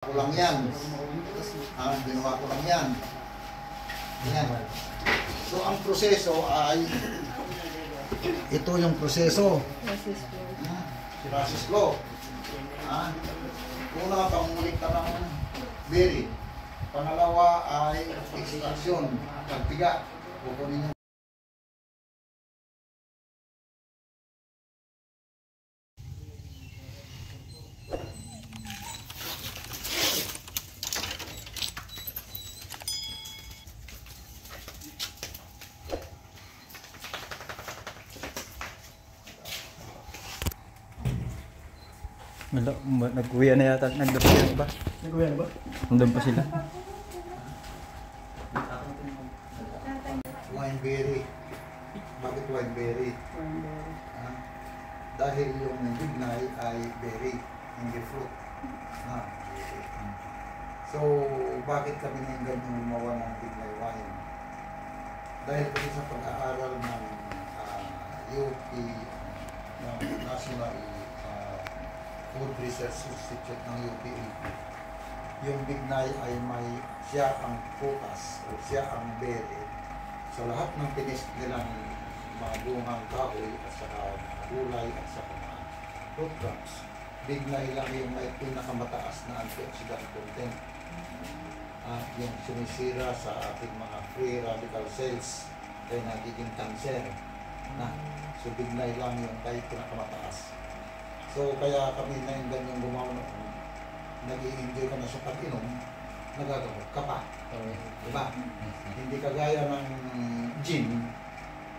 Ko lang yan. Ginawa ko lang yan. Yan. So, ang proseso ay ito yung proseso. Process flow. Una, pangulik ka ng berry. Pangalawa ay extraction. Pagpiga. Kukunin yung Nag-uwi na yata. Nag-uwi ba? Nag-uwi na ba? Nandun pa sila. wineberry. Bakit wineberry? Dahil yung bignay ay berry, hindi fruit. So, bakit kami ngayon ganyan gumawa ng bignay wine? Dahil kasi sa pag-aaral ng UP, ng National Food Research Institute ng UP, yung bignay ay siya ang putas o siya ang berry sa lahat ng tinest nilang mga bungang kahoy at saka gulay at saka mga fruit crops. Bignay lang yung may pinakamataas na antioxidant content. Yung sumisira sa ating mga free radical cells kaya nagiging cancer. So bignay lang yung kahit pinakamataas. So kaya kami na yung ganyang gumawa noon, nag-i-enjoy ka na sa pag-inom, nagagamot ka pa. Diba? Hindi kagaya ng gin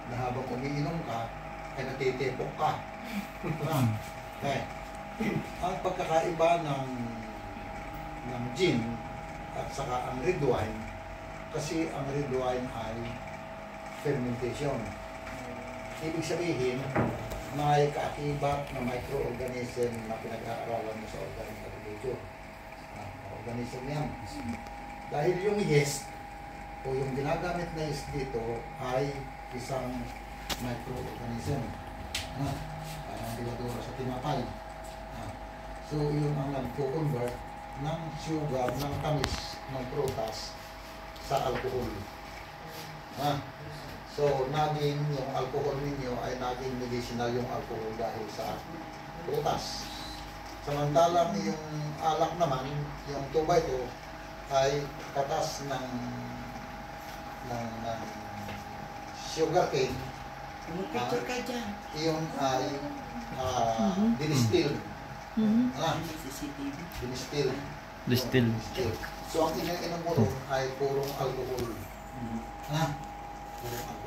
na habang umiinom ka, ay natitipok ka. Ang pagkakaiba ng gin at saka ang red wine, kasi ang red wine ay fermentation. Ibig sabihin, may kaakibat na microorganism na pinag-aaralan mo sa organic agriculture. Organism yan. Dahil yung yeast o yung ginagamit na yeast dito ay isang microorganism. Parang diladora sa tinapay. So yun ang nag-convert ng sugar, ng tamis, ng prutas sa alcohol. So, naging yung alcohol ninyo ay naging medicinal yung alcohol dahil sa prutas. Samantalang yung alak naman, yung 2x2 ay katas ng sugar cane. Iyon ay dinistill. Dinistill. So, ang iniinom mo rin ay purong alcohol. Purong alcohol.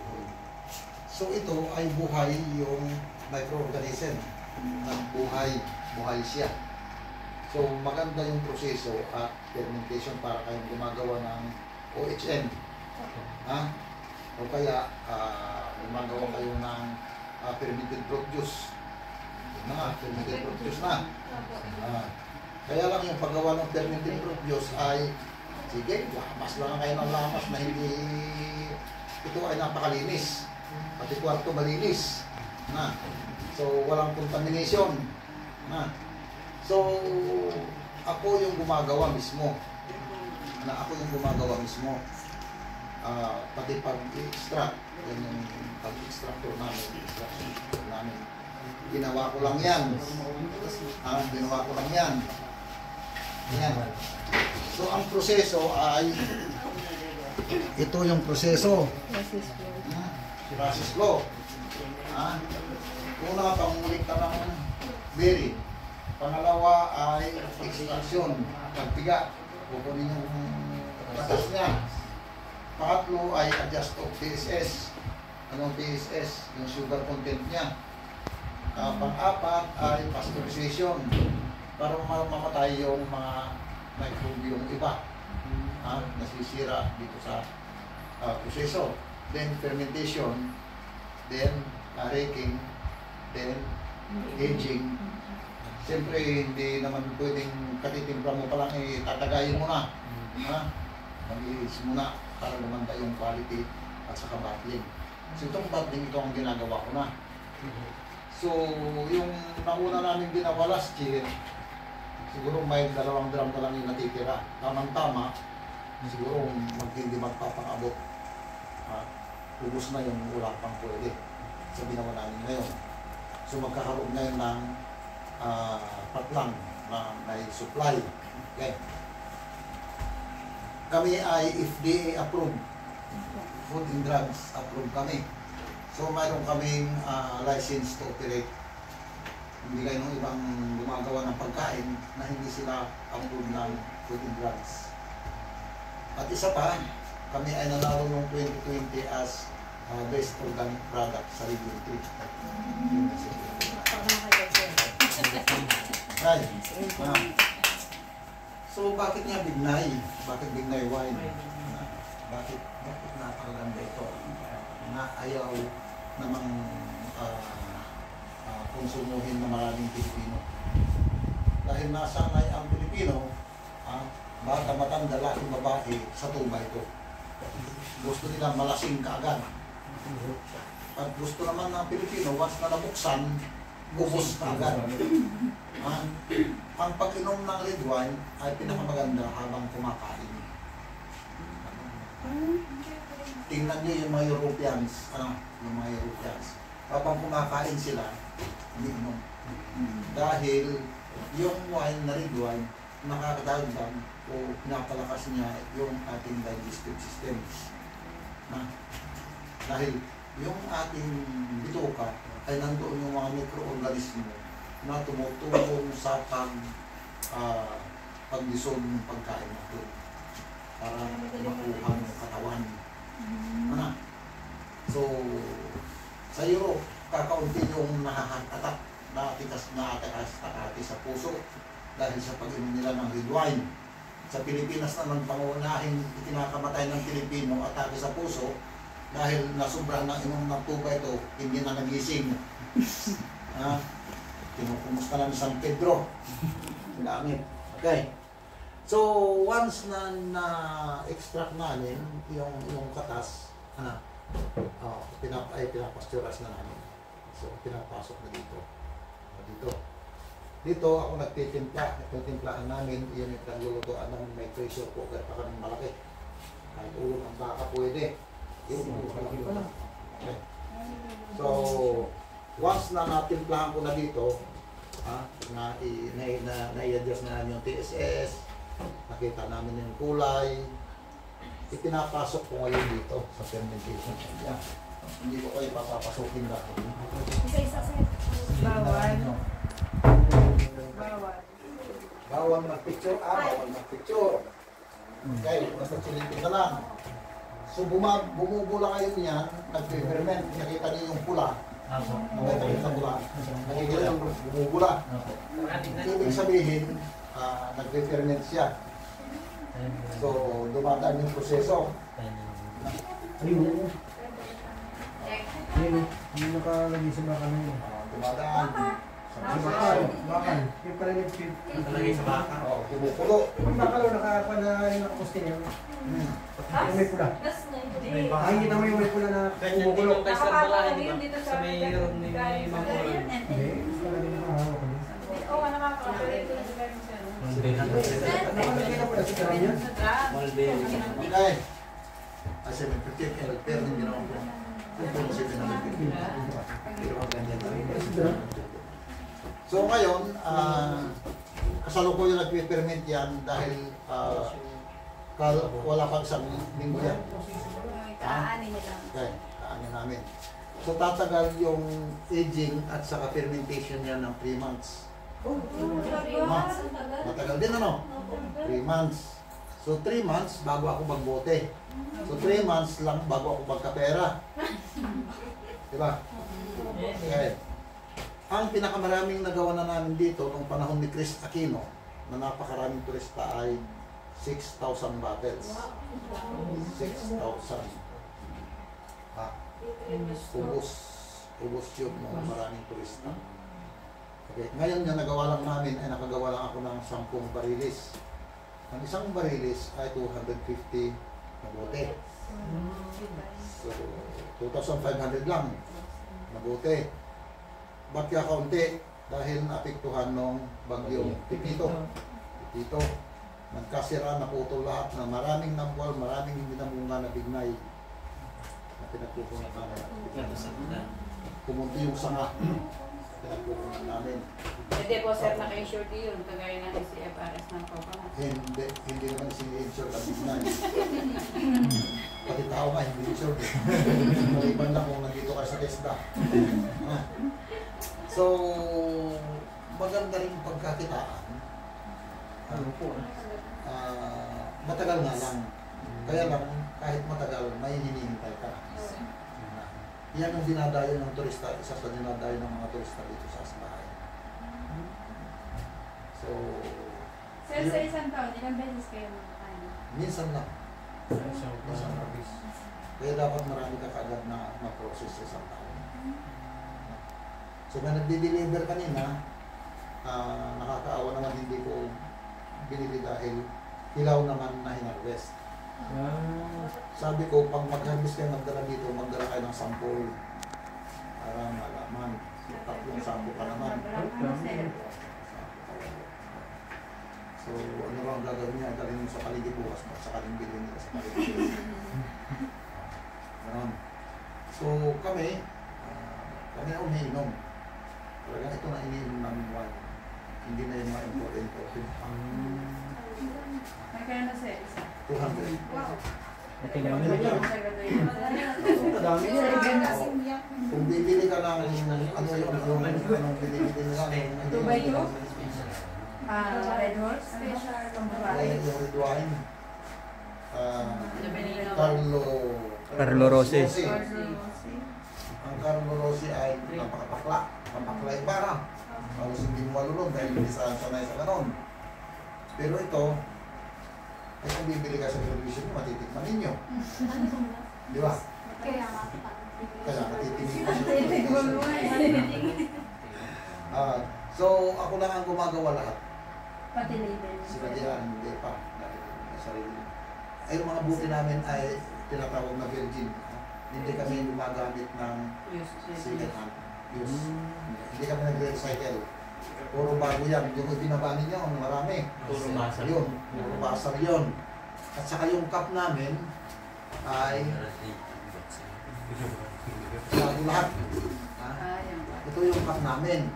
So ito ay buhay yung microorganism. Buhay siya. So maganda yung proseso at fermentation para kayong gumagawa ng OHM. O kaya gumagawa kayo ng fermented fruit juice. Fermented fruit juice na. Kaya lang yung paggawa ng fermented fruit juice ay sige, lamas lang kayo ng lamas na hindi ito ay napakalinis. Pati kwarto malinis. So, walang contamination. So, ako yung gumagawa mismo. Pati pag-extract. Yan yung pag-extractor namin. Ginawa ko lang yan. Yan. So, ang proseso ay ito yung proseso. Process flow. Una, pangulik ka ng berry. Pangalawa ay extraction. Pagpiga. Kukunin yung batas niya. Pangatlo ay adjust of PSS. Anong PSS? Yung sugar content niya. Pang-apat ay pasteurization. Para mamatay yung mga microbiome iba. Nasisira dito sa proseso. Then fermentation, then raking, then aging. Siyempre, hindi naman pwedeng katitimpla mo pa lang, tatagayin mo na. Mag-iis mo na para lumanda yung quality at saka bottling. So itong bottling, ito ang ginagawa ko na. So yung nauna namin ginawa last year, Siguro may 2 drum na lang yung natitira. Tamang-tama, siguro hindi magpapakabot. Ubus na yung wala pang pwede sa ginawa namin ngayon. So magkakaroon ngayon ng patlang na may supply. Okay. Kami ay FDA approved. Food and Drugs approved kami. So mayroon kaming license to operate. Hindi kayo ng ibang gumagawa ng pagkain na hindi sila approved ng Food and Drugs. At isa pa, kami ay nanalo noong 2020 as Best Organic Product sa Region 3. Right. So bakit nga Bignay? Bakit Bignay wine? Bakit napakaganda ito? Na ayaw namang konsumuhin ng maraming Pilipino. Dahil nasanay ang Pilipino, bata, matanda, lalaki, babae, sa tuba ito. Gusto nila malasing kaagad. At gusto naman ng Pilipino, once na nabuksan, ubos kaagad. Ang pag-inom ng red wine ay pinakamaganda habang kumakain. Tingnan nyo yung mga Europeans, yung mga Europeans. Habang kumakain sila, iniinom. Dahil yung wine na red wine, nakakadagdag o pinapalakas niya yung ating digestive system. Dahil yung ating bituka ay nandoon yung mga mikroorganismo na tumutulong sa pag-dissolve ng pagkain natin para makuha ng katawan. So, sa Europe, kakaunti yung nahahatak na atikas sa puso dahil sa pag-inom nila ng red wine. Sa Pilipinas naman, pangunahing itinakamatay ng Pilipino atake sa puso dahil nasubra ng inom ng tuba ito, hindi na nagising. Kinukumusta na ni San Pedro. Langit. Okay. So, once na-extract namin yung katas, pinapasturas na namin. So, pinapasok na dito. Dito ako nagtitimpla. Nagtitimplahan namin, yun yung naglulutuan ng may pressure cooker pa kami malaki. Kahit ulo ng baka pwede. Yun, malaki pa lang. Okay. So, once na natimplahan ko na dito, na-i-adjust na namin yung TSS, nakita namin yung kulay, ipinapasok ko ngayon dito sa fermentation. Hindi ko kayo papapasukin na. Isa-isa sa bawal. Bawal mag-picture. Bawal mag-picture. Okay, basta silipin na lang. So bumubula kayo niyan, nag-ferment, nakita niyo yung pula. Nakita pula. Nakikita yung bumubula. Ibig sabihin, nag-ferment siya. So, dumadaan yung proseso. Ayun, nakalagay sa baka na yun. Dumadaan. Bakal. Yung pala nag-fit. Nakalagay sa baka. Kumukulo. Yung bakal o nakaposte niya. Yung may pula. Ay, hindi naman yung may pula na kumukulo. Nakapapala yun dito sa mayroon ni Mampulan. Hindi, talaga nakahawak ko. Oo, nakapapala dito sa Nakalagay na pala sa drum niya. Okay. Kasi nag-protect and repair din ginawa ko. Kung kasi so ngayon, kasalukuyan nag-ferment yan dahil wala pang isang linggo yan. Kaanin niya lang. Okay, kaanin namin. So tatagal yung aging at saka fermentation niya ng 3 months. Matagal din ano? 3 months. So 3 months bago ako magbote. So 3 months lang bago ako magkapera. Diba? Okay. Ang pinakamaraming nagawa na namin dito nung panahon ni Chris Aquino na napakaraming turista ay 6,000 bottles. 6,000. Ubus yun ng maraming turista. Okay. Ngayon yung nagawa lang namin ay nakagawa lang ako ng 10 barilis. Ang isang barilis ay 250 na bote. So, 2,500 lang na bote. Ba't kaya kaunti? dahil naapektuhan ng bagyong Pipito. Nagkasira, naputol lahat na maraming nambwal, maraming hindi namunga na bignay na pinagkukunan namin. Pumunti yung sanga, pinagkukunan namin. Hindi po sir, naka-insure yun. Kagaya ng SCFRS ng Papa. Hindi naman sini-insure ang bignay. Pati tao nga, hindi insure. Maliban lang kung nandito ka sa TESDA. So, maganda rin pagkakitaan. Matagal nga lang. Kaya lang, kahit matagal, may hinihintay ka. Yan ang dinadayo ng turista, isa sa dinadayo ng mga turista dito sa Asbahay. So, Sir, sa isang taon, ilang beses kayo makakain? minsan lang. Minsan lang. Kaya dapat marami ka kaagad na ma-process sa isang taon. So, may nagdi-deliver kanina, nakakaawa naman hindi ko binili dahil hilaw naman na hinarvest. Sabi ko, pag mag-harvest kayo magdala dito, magdala kayo ng sample para malaman. So, 3 sample pa naman. So, ano ba ang gagawin niya? Dalhin mo sa paligid bukas at saka rin bilhin nila sa paligid. So, kami na umiinom. Talagang ito na iniinom namin wine. Hindi na yung mga important. Magkano sir? 200. Wow. Okay naman yun. Madami niya. Kung bibili ka ng ano yung binibili nila, 2 by 2? Red Horse? Special pambabae. yung red wine. Carlo Rossi. Ang Carlo Rossi ay napakapakla. Papakla yung bara. Halos hindi mo malulog dahil hindi sanay sa ganon. Pero ito, ay kung bibili ka sa television, matitikman ninyo. Di ba? Kaya Katitingin ko siya. So, ako lang ang gumagawa lahat. pati label. Sila diyan, hindi pa. Dahil may sarili. Ay, yung mga buti namin ay tinatawag na virgin. Hindi kami gumagamit ng second hand use. Hindi kami nag-recycle. Puro bago yan. Yung binaba ninyo, marami. Puro basal. Yun. Puro basal yun. At saka yung cup namin ay bago lahat. Ito yung cup namin.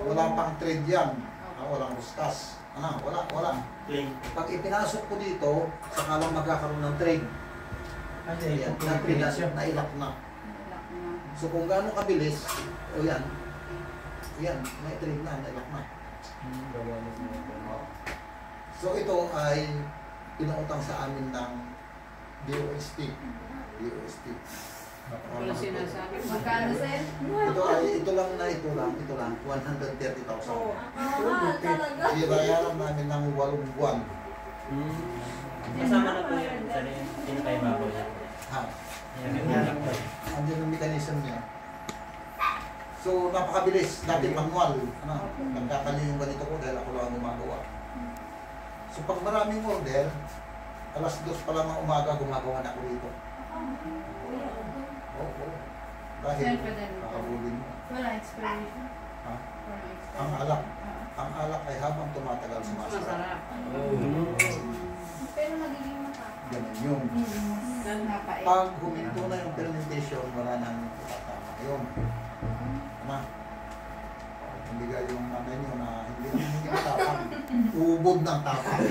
Wala pang trade yan. Walang bustas. Wala. Plain. Pag ipinasok ko dito, saka lang magkakaroon ng trade. Ayan, nailak na. So kung gaano kabilis, o yan, may trade na, nailak na. So ito ay pinautang sa amin ng DOST. Wala sinasabi. Magkano sir? Ito lang, 130,000. Talaga? Ibayaran namin ng 8 buwan. Kasama na po yun. Tinatay babaw niya. Ha? Yan. Andiyan yung mechanism niya. So, napakabilis. Dati manual. Nagkakali yung ganito ko dahil ako lang ang gumagawa. So, pag maraming order, 2:00 pa lang ng umaga, gumagawa na ako dito. Oo. Dahil, nakabulin mo. Wala expiration. Ha? Wala expiration. Ang alak ay habang tumatagal sumasarap. Masarap. Pero nagiging matapos. Ganun yun. Napait. Pag huminto na yung fermentation, wala nang tatama ngayon. Hindi kayo yung nanay nyo na hindi matapang. Ubod ng tapang.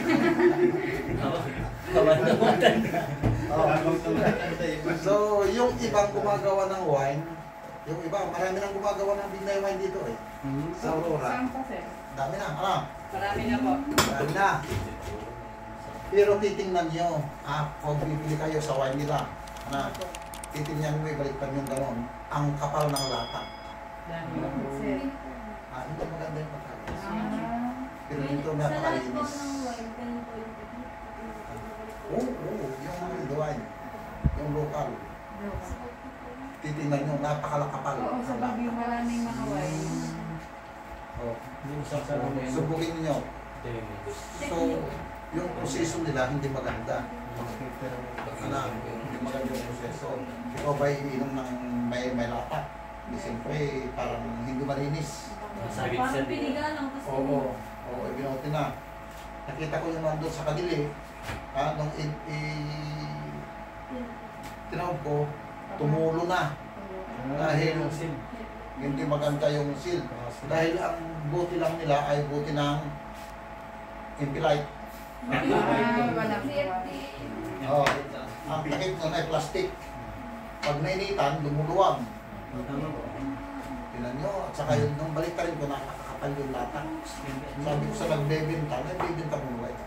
So, yung ibang gumagawa ng wine, yung iba, marami nang gumagawa ng bignay wine dito eh. Sa Aurora. Saan pa sir? Dami na, Marami na po. Dami na. Pero titingnan nyo, kung bibili kayo sa wine nila, titingnan mo, ibaliktad yung gano'n, ang kapal ng lata. Sir. Hindi maganda yung pagkakas. Pero dito napakalinis. Oo, yung red wine, yung local. Titingnan nyo, napakalakapal. Oo, sa Baguio maraming mga wine. Subukin nyo. So, yung proseso nila hindi maganda. Hindi maganda yung proseso. Ikaw ba iinom ng may lapat? Siyempre, parang hindi malinis. Masakit sa Parang piniga lang kasi. Oo. Oo, ibinote na. Nakita ko yung nandun sa kadili. Nung tinawag ko, tumulo na. Dahil hindi maganda yung seal. Dahil ang buti lang nila ay buti ng Impilite. Walang Oo. Ang takip nun ay plastic. Pag nainitan, lumuluwag. Tingnan nyo. At saka yun, nung balik rin ko, nakakapal yung latak. Sabi ko sa nagbebenta, nagbebenta mo ba ito?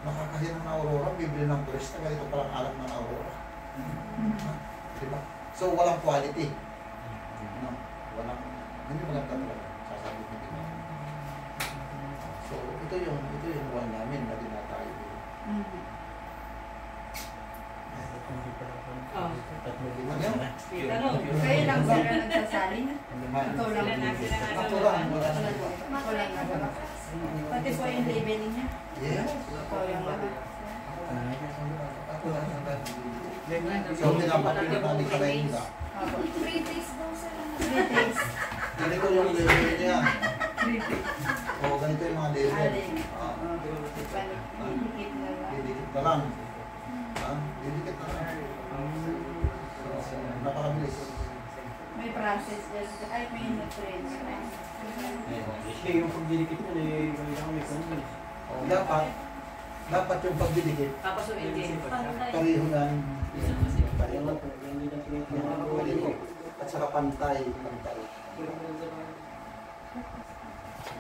Nakakahiya ng Aurora, bibili ng turista, ganito palang alam ng Aurora. Diba? So, walang quality. No, walang, hindi maganda talaga. Sasabi ko dito. So, ito yung wine namin na dinatayo. Kayo lang sila nagsasalin. Ikaw lang. Ako lang. Ako lang. Pati po yung labeling niya. Yes. Ikaw lang lahat. Ako lang. So, pinapakita namin ka na yung hila. 3 days daw sila. 3 days. Ganito yung level niya. O, ganito yung mga level. Didikit na lang. Didikit na lang. Didikit na lang. So, napakabilis. May process dyan. Ay, may nutrients. Yung pagdidikit mo, kailangan may content. O, dapat yung pagdidikit. Papasuin din. Pareho lang. Pareho. At saka pantay.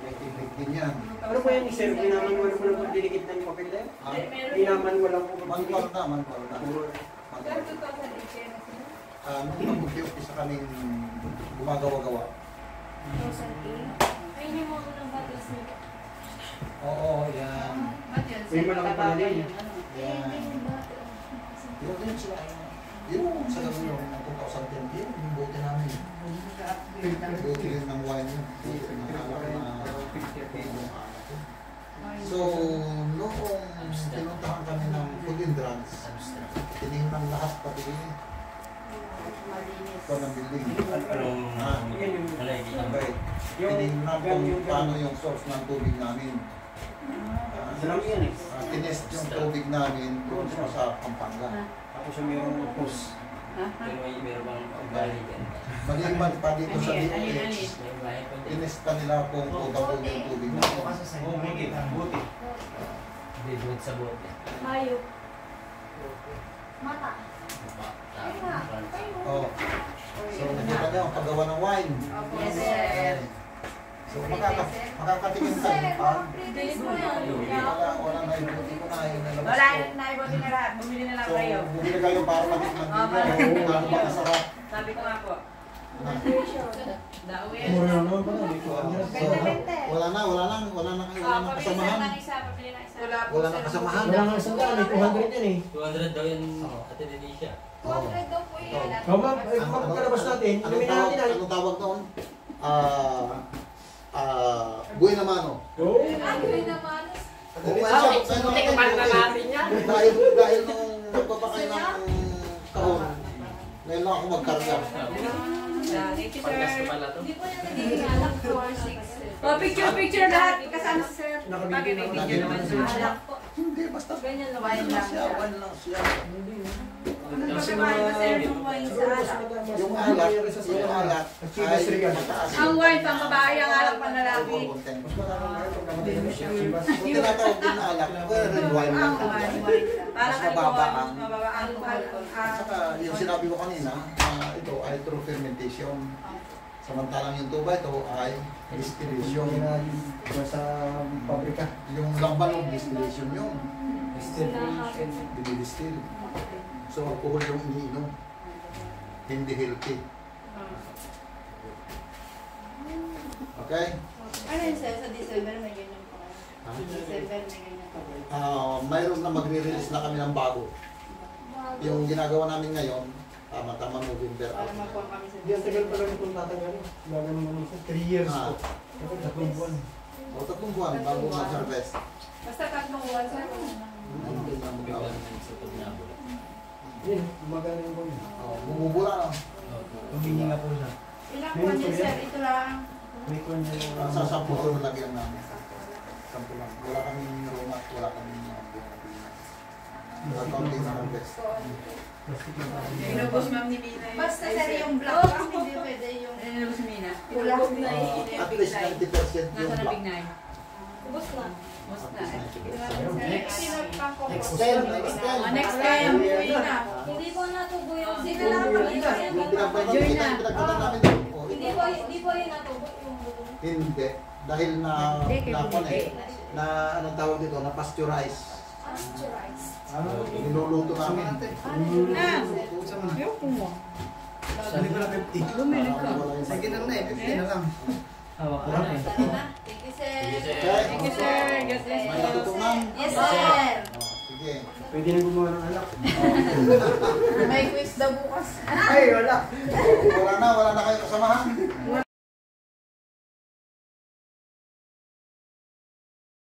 May tibig din yan. Ano po yan, sir? Pinaman mo lang pagdidikit ng papel na yun? Pinaman mo lang po. Manual na. Manual. Nung mag-umpisa kaming gumagawa-gawa. 2008. Ay, hindi mo ako ng batas nito. Oo, yan. Ba't yun? May malaki pala din. Yan. Yung din sila. Yung sa gawin yung 2010, yung bote namin. Bote rin ng wine yun. Bote ng alak na So, noong pinuntahan kami ng food and drugs, tinignan lahat pati ito ng building. Okay. Tinignan kung paano yung source ng tubig namin. Tinest yung tubig namin doon sa Pampanga. Tapos yung mayroong post. Meron bang ugali dyan? Maliban pa dito sa DOH, tinesta nila kung potable yung tubig namin. Oo, may buti. Hindi, buti sa buti. Hayop. Mata. Oh. So, nakita niyo ang paggawa ng wine. Yes, sir. So, makakatikim tayo pa. Days mo yun. Wala na ibuti ko na yung nalabas Wala ko. na naibotin na lahat. Bumili na lang So, kayo. bumili kayo para matikman para dito. Para makasarap. Sabi ko nga po. Dauwi. Mura naman pala. So, wala na kasamahan. Pabili na isa. Wala na kasamahan. Wala nga isang daan, 200 yan eh. 200 daw yun, Ate Denisha. Oh. Pagkalabas natin, inumin natin ay. Anong tawag doon? Buena mano. Oo. Dahil nung nagbabakay ng kahon, ngayon lang ako magkarga. Thank you, Podcast ko sir. pala to. Hindi po yung nagiging alak 4-6. Oh, picture lahat. Kasama si sir. Nakabigyan May naman. video naman sir. Alak po. Hindi, basta Ganyan lang. wine lang siya. Wine lang siya. Kasi mga sir, yung wine sa alak. Yung alat ay mataas. Ang wine pang babae, ang alak pang lalaki. Kung tinatawag din na alak, pero red wine lang. Ang wine. Para Mas kay mababa ang mababa ang alcohol. At saka yung sinabi ko kanina, ito ay through fermentation. Samantalang yung tuba ito ay distillation. Sa pabrika. Yung lambanog distillation yun. Dinidistill. So alcohol yung iniinom. Hindi healthy. Okay? Ano yun sir? Sa December may ganyan po. December may ganyan po. Mayroon na magre-release na kami ng bago. Yung ginagawa namin ngayon, tama-tama November. Para makuha kami sa Diyan tagal pa lang itong tatagal. Gagawin naman siya. 3 years Ah. po. Tatlong buwan. O 3 buwan bago mag-harvest. Basta tatlong buwan sir. Hindi na magawa. Sa pagnabulat. Yan, gumagana yung buwan. Bumubura na. Humingi nga po siya. Ilang buwan yun sir? Ito lang. Sasampuan na lagyan namin. Sampo lang. Wala kaming roma, wala kaming accounting na best. Inubos ma'am ni Mina yun. Basta sir yung black lang, hindi pwede yung Inubos si Mina. Wala. Inubos na At least 90% yung Nasa na black. Big Nine. ubos na. Ubos na. Extend, extend. Next time, Mina. Hindi po natubo yung Sige lang, Join na. Hindi Hindi po yun natubo yung buto. Hindi. Dahil na na anong tawag dito, na pasteurize. Pasteurize. Niluluto namin. Sabi ko na 50. Bumili ka. Sige na na eh, 50 na lang. Hawak ko lang eh. Thank you sir. Thank you, sir. God bless May you. natutungan? Yes sir. Sige. Pwede na gumawa ng anak. May quiz daw bukas. Ay, wala. Wala na kayo kasamahan.